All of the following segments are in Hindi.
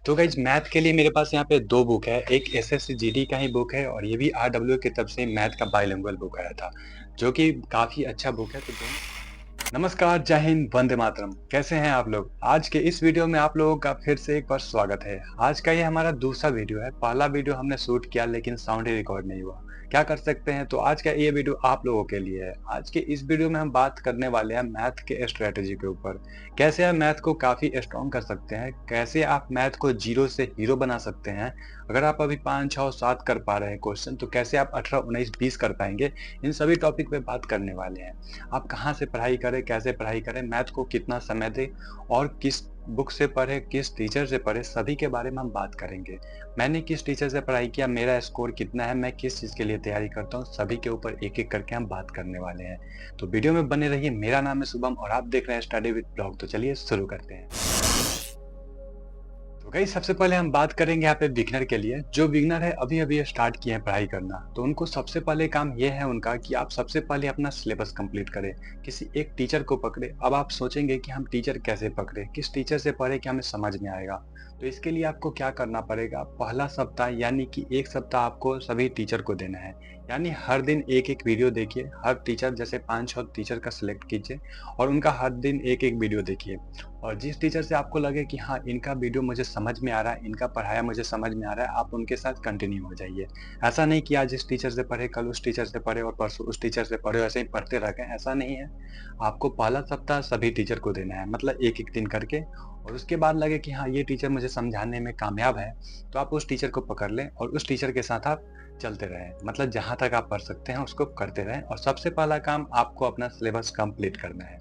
तो गाइज मैथ के लिए मेरे पास यहाँ पे 2 बुक है। एक एसएससी जीडी का ही बुक है और ये भी आरडब्ल्यू की तरफ से मैथ का बाइलिंगुअल बुक आया था, जो कि काफ़ी अच्छा बुक है। तो दोनों नमस्कार, जय हिंद, वंदे मातरम। कैसे हैं आप लोग? आज के इस वीडियो में आप लोगों का फिर से एक बार स्वागत है। आज का ये हमारा दूसरा वीडियो है। पहला वीडियो हमने शूट किया लेकिन साउंड ही रिकॉर्ड नहीं हुआ। क्या कर सकते हैं? तो आज का ये वीडियो आप लोगों के लिए है। आज के इस वीडियो में हम बात करने वाले हैं मैथ के स्ट्रेटेजी के ऊपर। कैसे आप मैथ को काफ़ी स्ट्रॉन्ग कर सकते हैं, कैसे आप मैथ को जीरो से हीरो बना सकते हैं। अगर आप अभी 5, 6, 7 कर पा रहे हैं क्वेश्चन, तो कैसे आप 18, 19, 20 कर पाएंगे। इन सभी टॉपिक पे बात करने वाले हैं। आप कहाँ से पढ़ाई करें, कैसे पढ़ाई करें, मैथ को कितना समय दें और किस बुक से पढ़े, किस टीचर से पढ़े, सभी के बारे में हम बात करेंगे। मैंने किस टीचर से पढ़ाई किया, मेरा स्कोर कितना है, मैं किस चीज़ के लिए तैयारी करता हूँ, सभी के ऊपर एक-एक करके हम बात करने वाले हैं। तो वीडियो में बने रहिए। मेरा नाम है शुभम और आप देख रहे हैं स्टडी विद ब्लॉग। तो चलिए शुरू करते हैं। तो गाइस, सबसे पहले हम बात करेंगे यहाँ पे बिगनर के लिए। जो बिगनर है, अभी-अभी स्टार्ट किए हैं पढ़ाई करना, तो उनको सबसे पहले काम ये है उनका कि आप सबसे पहले अपना सिलेबस कंप्लीट करें। किसी एक टीचर को पकड़े। अब आप सोचेंगे कि हम टीचर कैसे पकड़े, किस टीचर से पढ़े कि हमें समझ में आएगा। तो इसके लिए आपको क्या करना पड़ेगा, पहला सप्ताह यानी कि 1 सप्ताह आपको सभी टीचर को देना है। यानी हर दिन एक-एक वीडियो देखिए। हर टीचर जैसे 5-6 टीचर का सिलेक्ट कीजिए और उनका हर दिन एक-एक वीडियो देखिए। और जिस टीचर से आपको लगे कि हाँ, इनका वीडियो मुझे समझ में आ रहा है, इनका पढ़ाया मुझे समझ में आ रहा है, आप उनके साथ कंटिन्यू हो जाइए। ऐसा नहीं कि आज इस टीचर से पढ़े, कल उस टीचर से पढ़े और परसों उस टीचर से पढ़े, ऐसे ही पढ़ते रह गए, ऐसा नहीं है। आपको पहला सप्ताह सभी टीचर को देना है, मतलब एक-एक दिन करके। और उसके बाद लगे कि हाँ, ये टीचर मुझे समझाने में कामयाब है, तो आप उस टीचर को पकड़ लें और उस टीचर के साथ आप चलते रहें। मतलब जहाँ तक आप पढ़ सकते हैं उसको करते रहें और सबसे पहला काम आपको अपना सिलेबस कंप्लीट करना है।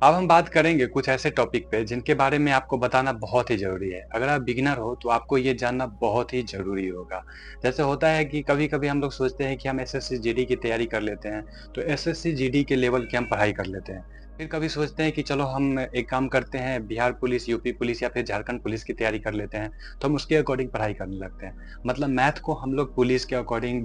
अब हम बात करेंगे कुछ ऐसे टॉपिक पे जिनके बारे में आपको बताना बहुत ही ज़रूरी है। अगर आप बिगिनर हो तो आपको ये जानना बहुत ही ज़रूरी होगा। जैसे होता है कि कभी-कभी हम लोग सोचते हैं कि हम एसएससी जीडी की तैयारी कर लेते हैं, तो एसएससी जीडी के लेवल की हम पढ़ाई कर लेते हैं। फिर कभी सोचते हैं कि चलो हम एक काम करते हैं, बिहार पुलिस, यूपी पुलिस या फिर झारखंड पुलिस की तैयारी कर लेते हैं, तो हम उसके अकॉर्डिंग पढ़ाई करने लगते हैं। मतलब मैथ को हम लोग पुलिस के अकॉर्डिंग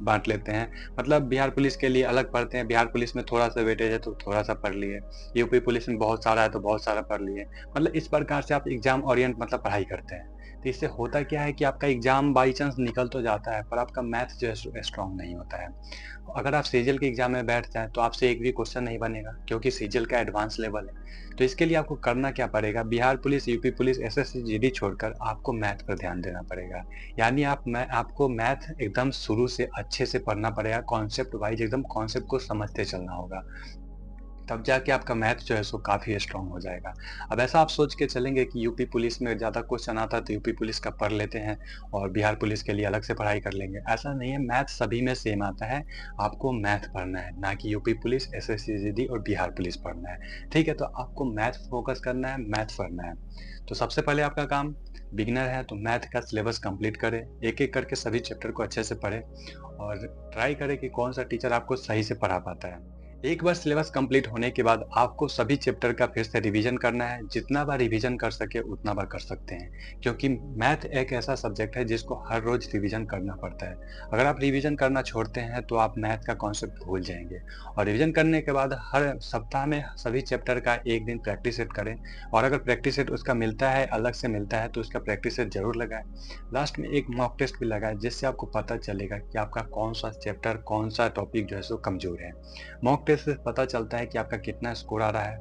बाँट लेते हैं। मतलब बिहार पुलिस के लिए अलग पढ़ते हैं, बिहार पुलिस में थोड़ा-सा वेटेज है तो थोड़ा-सा पढ़ लिए। यूपी पुलिस में बहुत सारा है तो बहुत सारा पढ़ लिए। मतलब इस प्रकार से आप एग्जाम ओरिएंट मतलब पढ़ाई करते हैं। तो इससे होता क्या है कि आपका एग्जाम बाई चांस निकल तो जाता है, पर आपका मैथ जो है स्ट्रॉन्ग नहीं होता है। अगर आप सीजीएल के एग्जाम में बैठ जाएँ तो आपसे एक भी क्वेश्चन नहीं बनेगा, क्योंकि सीजीएल का एडवांस लेवल है। तो इसके लिए आपको करना क्या पड़ेगा, Bihar police, UP police, SSC GD छोड़कर आपको मैथ पर ध्यान देना पड़ेगा। यानी आपको मैथ एकदम शुरू से अच्छे से पढ़ना पड़ेगा, कॉन्सेप्ट वाइज एकदम कॉन्सेप्ट को समझते चलना होगा। तब जाके आपका मैथ जो है सो काफ़ी स्ट्रॉन्ग हो जाएगा। अब ऐसा आप सोच के चलेंगे कि यूपी पुलिस में ज़्यादा क्वेश्चन आता है तो यूपी पुलिस का पढ़ लेते हैं और बिहार पुलिस के लिए अलग से पढ़ाई कर लेंगे। ऐसा नहीं है, मैथ सभी में सेम आता है। आपको मैथ पढ़ना है, ना कि यूपी पुलिस, एसएससी जीडी और बिहार पुलिस पढ़ना है। ठीक है? तो आपको मैथ फोकस करना है, मैथ पढ़ना है। तो सबसे पहले आपका काम, बिगिनर है तो मैथ का सिलेबस कंप्लीट करें, एक-एक करके सभी चैप्टर को अच्छे से पढ़ें और ट्राई करें कि कौन-सा टीचर आपको सही से पढ़ा पाता है। एक बार सिलेबस कंप्लीट होने के बाद आपको सभी चैप्टर का फिर से रिवीजन करना है। जितना बार रिवीजन कर सके उतना बार कर सकते हैं, क्योंकि मैथ एक ऐसा सब्जेक्ट है जिसको हर रोज रिवीजन करना पड़ता है। अगर आप रिवीजन करना छोड़ते हैं तो आप मैथ का कॉन्सेप्ट भूल जाएंगे। और रिवीजन करने के बाद हर सप्ताह में सभी चैप्टर का एक दिन प्रैक्टिस सेट करें और अगर प्रैक्टिस सेट उसका मिलता है, अलग से मिलता है, तो उसका प्रैक्टिस सेट जरूर लगाएं। लास्ट में एक मॉक टेस्ट भी लगाएं, जिससे आपको पता चलेगा कि आपका कौन सा चैप्टर, कौन सा टॉपिक जो है सो कमजोर है। मॉक टेस्ट से पता चलता है कि आपका कितना स्कोर आ रहा है,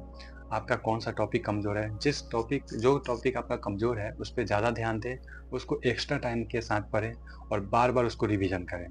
आपका कौन-सा टॉपिक कमज़ोर है। जो टॉपिक आपका कमज़ोर है, उस पे ज़्यादा ध्यान दें, उसको एक्स्ट्रा टाइम के साथ पढ़ें और बार-बार उसको रिवीजन करें।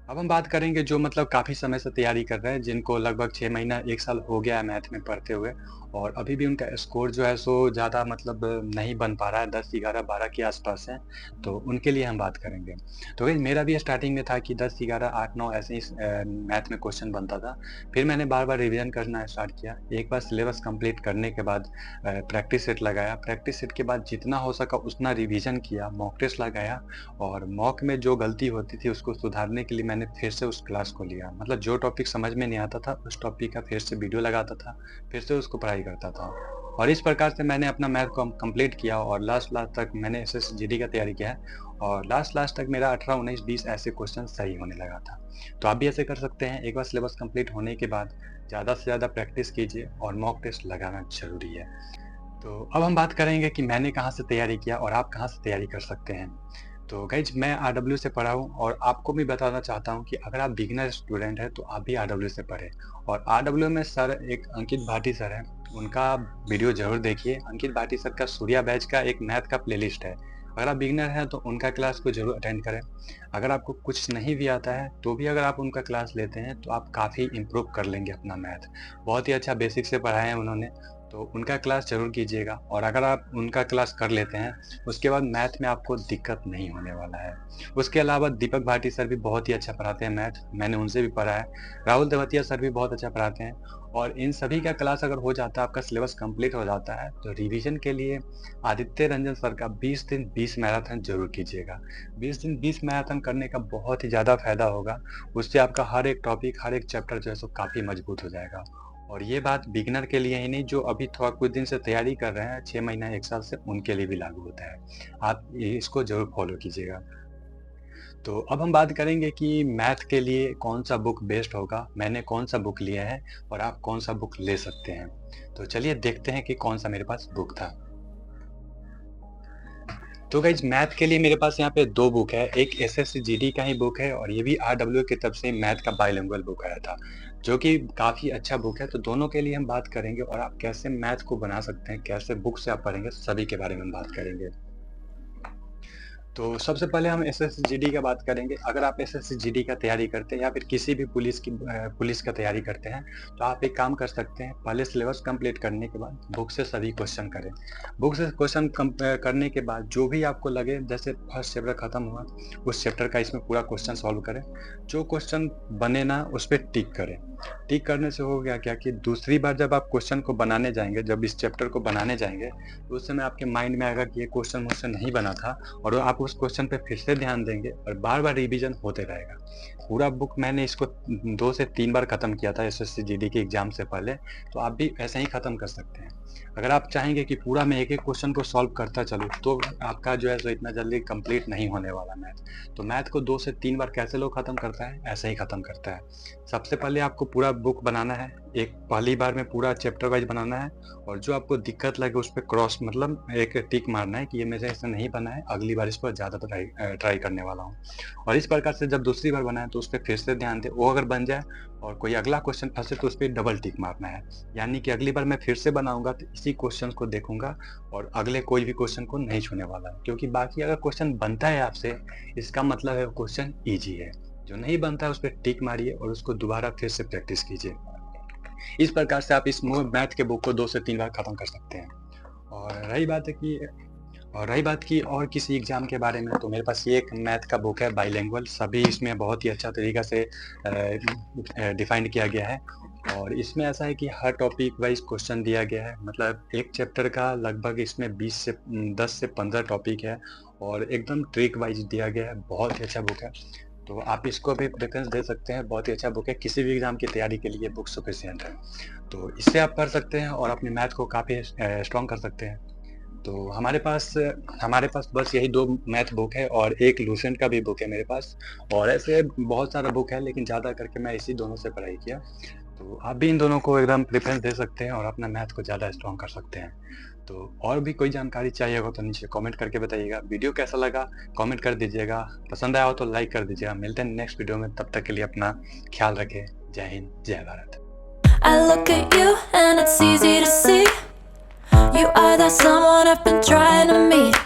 अब हम बात करेंगे जो मतलब काफ़ी समय से तैयारी कर रहे हैं, जिनको लगभग 6 महीना 1 साल हो गया है मैथ में पढ़ते हुए और अभी भी उनका स्कोर जो है सो ज़्यादा मतलब नहीं बन पा रहा है, 10, 11, 12 के आसपास है, तो उनके लिए हम बात करेंगे। तो गाइस, मेरा भी स्टार्टिंग में था कि 10, 11, 8, 9 ऐसे ही मैथ में क्वेश्चन बनता था। फिर मैंने बार-बार रिवीजन करना स्टार्ट किया। एक बार सिलेबस कंप्लीट करने के बाद प्रैक्टिस सेट लगाया। प्रैक्टिस सेट के बाद जितना हो सका उतना रिवीजन किया, मॉक टेस्ट लगाया और मॉक में जो गलती होती थी उसको सुधारने के लिए मैंने फिर से उस क्लास को लिया। मतलब जो टॉपिक समझ में नहीं आता था उस टॉपिक का फिर से वीडियो लगाता था, फिर से उसको पढ़ाई करता था। और इस प्रकार से मैंने अपना मैथ को कंप्लीट किया और लास्ट तक मैंने एसएससी जीडी का तैयारी किया है और लास्ट तक मेरा 18, 19, 20 ऐसे क्वेश्चन सही होने लगा था। तो आप भी ऐसे कर सकते हैं। एक बार सिलेबस कंप्लीट होने के बाद ज़्यादा से ज़्यादा प्रैक्टिस कीजिए और मॉक टेस्ट लगाना ज़रूरी है। तो अब हम बात करेंगे कि मैंने कहाँ से तैयारी किया और आप कहाँ से तैयारी कर सकते हैं। तो गाइज मैं आरडब्ल्यू से पढ़ा हूँ और आपको भी बताना चाहता हूँ कि अगर आप बिगिनर स्टूडेंट हैं तो आप भी आरडब्ल्यू से पढ़ें। और आरडब्ल्यू में सर एक अंकित भाटी सर हैं, उनका वीडियो जरूर देखिए। अंकित भाटी सर का सूर्या बैच का एक मैथ का प्लेलिस्ट है, अगर आप बिगिनर हैं तो उनका क्लास को जरूर अटेंड करें। अगर आपको कुछ नहीं भी आता है तो भी अगर आप उनका क्लास लेते हैं तो आप काफ़ी इम्प्रूव कर लेंगे अपना मैथ। बहुत ही अच्छा बेसिक से पढ़ाया है उन्होंने, तो उनका क्लास ज़रूर कीजिएगा। और अगर आप उनका क्लास कर लेते हैं उसके बाद मैथ में आपको दिक्कत नहीं होने वाला है। उसके अलावा दीपक भाटी सर भी बहुत ही अच्छा पढ़ाते हैं मैथ, मैंने उनसे भी पढ़ा है। राहुल तेवतिया सर भी बहुत अच्छा पढ़ाते हैं। और इन सभी का क्लास अगर हो जाता है, आपका सिलेबस कंप्लीट हो जाता है, तो रिवीजन के लिए आदित्य रंजन सर का 20 दिन 20 मैराथन जरूर कीजिएगा। 20 दिन 20 मैराथन करने का बहुत ही ज़्यादा फायदा होगा। उससे आपका हर एक टॉपिक, हर एक चैप्टर जो है सो काफ़ी मजबूत हो जाएगा। और ये बात बिगिनर के लिए ही नहीं, जो अभी थोड़ा कुछ दिन से तैयारी कर रहे हैं, 6 महीना 1 साल से, उनके लिए भी लागू होता है। आप इसको ज़रूर फॉलो कीजिएगा। तो अब हम बात करेंगे कि मैथ के लिए कौन सा बुक बेस्ट होगा, मैंने कौन सा बुक लिया है और आप कौन सा बुक ले सकते हैं। तो चलिए देखते हैं कि कौन सा मेरे पास बुक था। तो गाइज मैथ के लिए मेरे पास यहाँ पे 2 बुक है, एक एसएससी जीडी का ही बुक है और ये भी आरडब्ल्यू की तरफ से मैथ का बाइलिंगुअल बुक आया था, जो कि काफ़ी अच्छा बुक है। तो दोनों के लिए हम बात करेंगे और आप कैसे मैथ को बना सकते हैं, कैसे बुक से आप पढ़ेंगे, सभी के बारे में हम बात करेंगे। तो सबसे पहले हम एसएससी-जीडी का बात करेंगे। अगर आप एसएससी-जीडी का तैयारी करते हैं या फिर किसी भी पुलिस का तैयारी करते हैं, तो आप एक काम कर सकते हैं, पहले सिलेबस कंप्लीट करने के बाद बुक से सभी क्वेश्चन करें। बुक से क्वेश्चन करने के बाद जो भी आपको लगे, जैसे फर्स्ट चैप्टर खत्म हुआ, उस चैप्टर का इसमें पूरा क्वेश्चन सॉल्व करें। जो क्वेश्चन बने ना, उस पर टिक करें। टिक करने से हो गया क्या कि दूसरी बार जब आप क्वेश्चन को बनाने जाएंगे, जब इस चैप्टर को बनाने जाएंगे, तो उस समय आपके माइंड में आएगा कि ये क्वेश्चन मुझसे नहीं बना था, और आप उस क्वेश्चन पे फिर से ध्यान देंगे और बार-बार रिवीजन होते रहेगा। पूरा बुक मैंने इसको 2 से 3 बार खत्म किया था एसएससी जीडी के एग्जाम से पहले, तो आप भी ऐसे ही खत्म कर सकते हैं। अगर आप चाहेंगे कि पूरा मैं एक-एक क्वेश्चन को सॉल्व करता चलूँ, तो आपका जो है सो इतना जल्दी कंप्लीट नहीं होने वाला मैथ। तो मैथ को 2 से 3 बार कैसे लोग खत्म करता है, ऐसे ही खत्म करता है। सबसे पहले आपको पूरा बुक बनाना है, एक पहली बार में पूरा चैप्टर वाइज़ बनाना है, और जो आपको दिक्कत लगे उस पे क्रॉस मतलब एक टिक मारना है कि ये मेरे से नहीं बना है, अगली बार इस पर ज़्यादा ट्राई करने वाला हूँ। और इस प्रकार से जब दूसरी बार बनाए तो उस पे फिर से ध्यान दें, वो अगर बन जाए और कोई अगला क्वेश्चन फँसे तो उस पे डबल टिक मारना है। यानी कि अगली बार मैं फिर से बनाऊँगा तो इसी क्वेश्चन को देखूँगा और अगले कोई भी क्वेश्चन को नहीं छूने वाला हूँ। क्योंकि बाकी अगर क्वेश्चन बनता है आपसे, इसका मतलब है वो क्वेश्चन ईज़ी है। जो नहीं बनता है उस पे टिक मारिए और उसको दोबारा फिर से प्रैक्टिस कीजिए। इस प्रकार से आप इस मैथ के बुक को 2 से 3 बार खत्म कर सकते हैं। और रही बात है कि और रही बात की और किसी एग्ज़ाम के बारे में, तो मेरे पास ये एक मैथ का बुक है बाइलिंगुअल, सभी इसमें बहुत ही अच्छा तरीक़ा से डिफ़ाइंड किया गया है। और इसमें ऐसा है कि हर टॉपिक वाइज़ क्वेश्चन दिया गया है, मतलब एक चैप्टर का लगभग इसमें 10 से 15 टॉपिक है और एकदम ट्रिक वाइज़ दिया गया है, बहुत ही अच्छा बुक है। तो आप इसको भी प्रेफ़रेंस दे सकते हैं, बहुत ही अच्छा बुक है, किसी भी एग्ज़ाम की तैयारी के लिए बुक सफिशिएंट है। तो इससे आप पढ़ सकते हैं और अपने मैथ को काफ़ी स्ट्रॉन्ग कर सकते हैं। तो हमारे पास बस यही 2 मैथ बुक है और एक लूसेंट का भी बुक है मेरे पास, और ऐसे बहुत सारा बुक है, लेकिन ज़्यादा करके मैं इसी दोनों से पढ़ाई किया। तो आप भी इन दोनों को एकदम प्रेफ़रेंस दे सकते हैं और अपना मैथ को ज़्यादा स्ट्रॉन्ग कर सकते हैं। तो और भी कोई जानकारी चाहिए हो तो नीचे कमेंट करके बताइएगा। वीडियो कैसा लगा कमेंट कर दीजिएगा, पसंद आया हो तो लाइक कर दीजिएगा। मिलते हैं नेक्स्ट वीडियो में, तब तक के लिए अपना ख्याल रखें। जय हिंद, जय Bharat. I look at you and it's easy to see you are that someone I've been trying to meet.